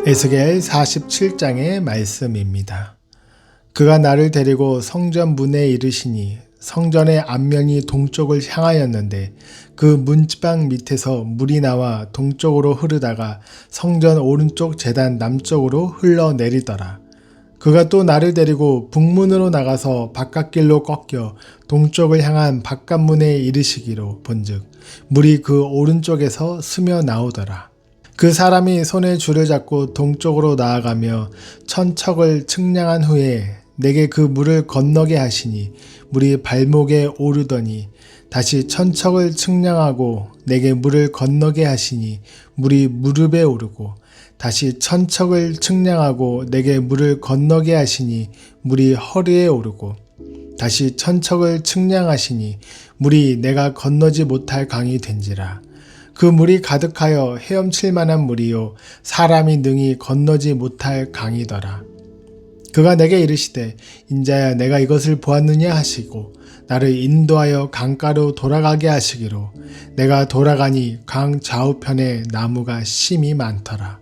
에스겔 47장의 말씀입니다. 그가 나를 데리고 성전 문에 이르시니 성전의 앞면이 동쪽을 향하였는데 그 문지방 밑에서 물이 나와 동쪽으로 흐르다가 성전 오른쪽 제단 남쪽으로 흘러내리더라. 그가 또 나를 데리고 북문으로 나가서 바깥길로 꺾여 동쪽을 향한 바깥문에 이르시기로 본즉 물이 그 오른쪽에서 스며 나오더라. 그 사람이 손에 줄을 잡고 동쪽으로 나아가며 천척을 측량한 후에 내게 그 물을 건너게 하시니 물이 발목에 오르더니 다시 천척을 측량하고 내게 물을 건너게 하시니 물이 무릎에 오르고 다시 천척을 측량하고 내게 물을 건너게 하시니 물이 허리에 오르고 다시 천척을 측량하시니 물이 내가 건너지 못할 강이 된지라. 그 물이 가득하여 헤엄칠 만한 물이요 사람이 능히 건너지 못할 강이더라. 그가 내게 이르시되 인자야 내가 이것을 보았느냐 하시고 나를 인도하여 강가로 돌아가게 하시기로 내가 돌아가니 강 좌우편에 나무가 심이 많더라.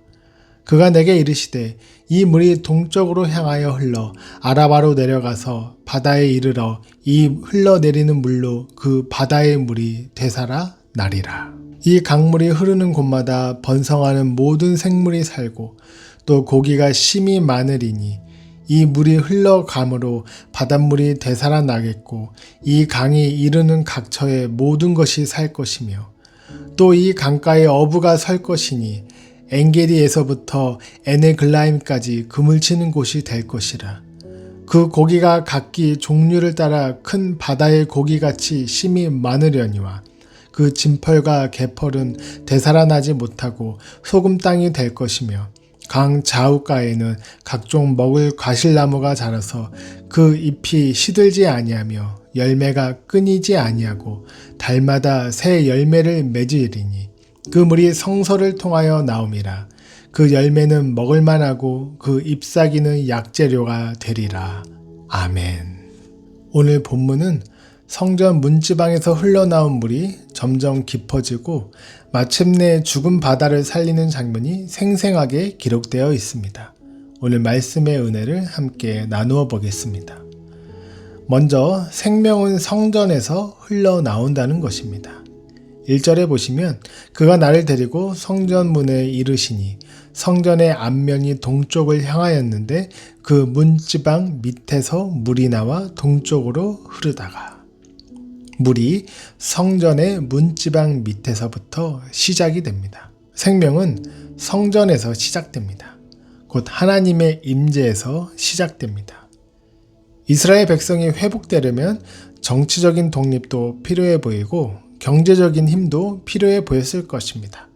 그가 내게 이르시되 이 물이 동쪽으로 향하여 흘러 아라바로 내려가서 바다에 이르러 이 흘러내리는 물로 그 바다의 물이 되살아 나리라. 이 강물이 흐르는 곳마다 번성하는 모든 생물이 살고 또 고기가 심이 많으리니 이 물이 흘러가므로 바닷물이 되살아나겠고 이 강이 이르는 각처에 모든 것이 살 것이며 또 이 강가에 어부가 설 것이니 엔게디에서부터 에네글라임까지 그물 치는 곳이 될 것이라. 그 고기가 각기 종류를 따라 큰 바다의 고기같이 심이 많으려니와 그 진펄과 개펄은 되살아나지 못하고 소금 땅이 될 것이며 강 좌우가에는 각종 먹을 과실나무가 자라서 그 잎이 시들지 아니하며 열매가 끊이지 아니하고 달마다 새 열매를 맺으리니 그 물이 성소를 통하여 나옴이라. 그 열매는 먹을 만하고 그 잎사귀는 약재료가 되리라. 아멘. 오늘 본문은 성전 문지방에서 흘러나온 물이 점점 깊어지고 마침내 죽은 바다를 살리는 장면이 생생하게 기록되어 있습니다. 오늘 말씀의 은혜를 함께 나누어 보겠습니다. 먼저 생명은 성전에서 흘러나온다는 것입니다. 1절에 보시면 그가 나를 데리고 성전 문에 이르시니 성전의 앞면이 동쪽을 향하였는데 그 문지방 밑에서 물이 나와 동쪽으로 흐르다가 물이 성전의 문지방 밑에서부터 시작이 됩니다. 생명은 성전에서 시작됩니다. 곧 하나님의 임재에서 시작됩니다. 이스라엘 백성이 회복되려면 정치적인 독립도 필요해 보이고 경제적인 힘도 필요해 보였을 것입니다.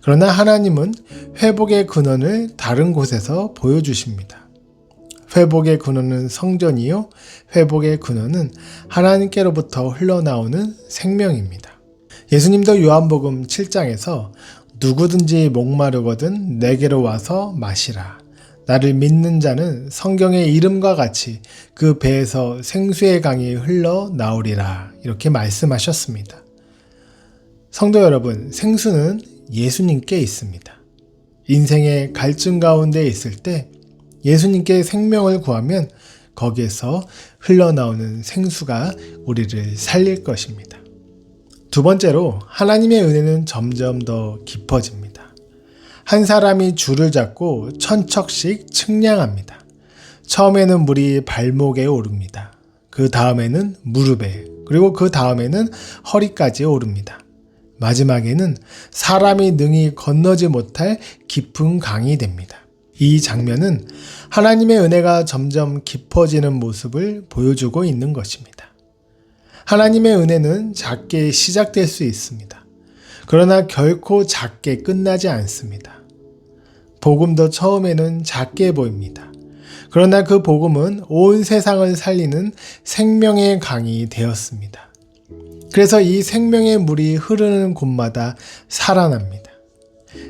그러나 하나님은 회복의 근원을 다른 곳에서 보여주십니다. 회복의 근원은 성전이요 회복의 근원은 하나님께로부터 흘러나오는 생명입니다. 예수님도 요한복음 7장에서 누구든지 목마르거든 내게로 와서 마시라. 나를 믿는 자는 성경의 이름과 같이 그 배에서 생수의 강이 흘러나오리라. 이렇게 말씀하셨습니다. 성도 여러분, 생수는 예수님께 있습니다. 인생의 갈증 가운데 있을 때 예수님께 생명을 구하면 거기에서 흘러나오는 생수가 우리를 살릴 것입니다. 두 번째로 하나님의 은혜는 점점 더 깊어집니다. 한 사람이 줄을 잡고 천척씩 측량합니다. 처음에는 물이 발목에 오릅니다. 그 다음에는 무릎에, 그리고 그 다음에는 허리까지 오릅니다. 마지막에는 사람이 능히 건너지 못할 깊은 강이 됩니다. 이 장면은 하나님의 은혜가 점점 깊어지는 모습을 보여주고 있는 것입니다. 하나님의 은혜는 작게 시작될 수 있습니다. 그러나 결코 작게 끝나지 않습니다. 복음도 처음에는 작게 보입니다. 그러나 그 복음은 온 세상을 살리는 생명의 강이 되었습니다. 그래서 이 생명의 물이 흐르는 곳마다 살아납니다.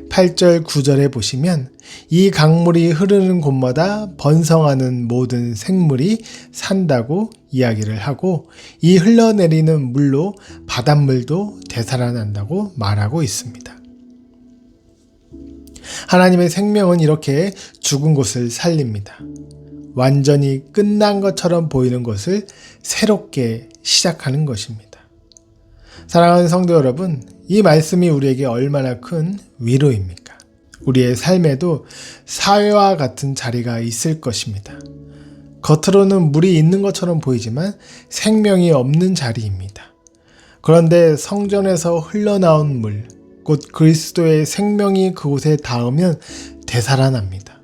8절 9절에 보시면 이 강물이 흐르는 곳마다 번성하는 모든 생물이 산다고 이야기를 하고 이 흘러내리는 물로 바닷물도 되살아난다고 말하고 있습니다. 하나님의 생명은 이렇게 죽은 곳을 살립니다. 완전히 끝난 것처럼 보이는 것을 새롭게 시작하는 것입니다. 사랑하는 성도 여러분, 이 말씀이 우리에게 얼마나 큰 위로입니까? 우리의 삶에도 사회와 같은 자리가 있을 것입니다. 겉으로는 물이 있는 것처럼 보이지만 생명이 없는 자리입니다. 그런데 성전에서 흘러나온 물, 곧 그리스도의 생명이 그곳에 닿으면 되살아납니다.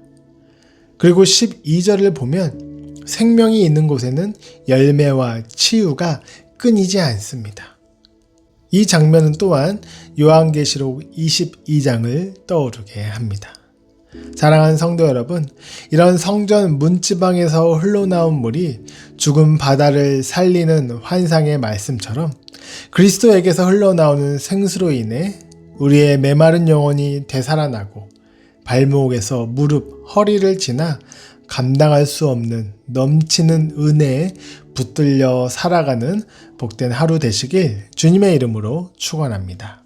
그리고 12절을 보면 생명이 있는 곳에는 열매와 치유가 끊이지 않습니다. 이 장면은 또한 요한계시록 22장을 떠오르게 합니다. 사랑하는 성도 여러분, 이런 성전 문지방에서 흘러나온 물이 죽은 바다를 살리는 환상의 말씀처럼 그리스도에게서 흘러나오는 생수로 인해 우리의 메마른 영혼이 되살아나고 발목에서 무릎, 허리를 지나 감당할 수 없는 넘치는 은혜에 붙들려 살아가는 복된 하루 되시길 주님의 이름으로 축원합니다.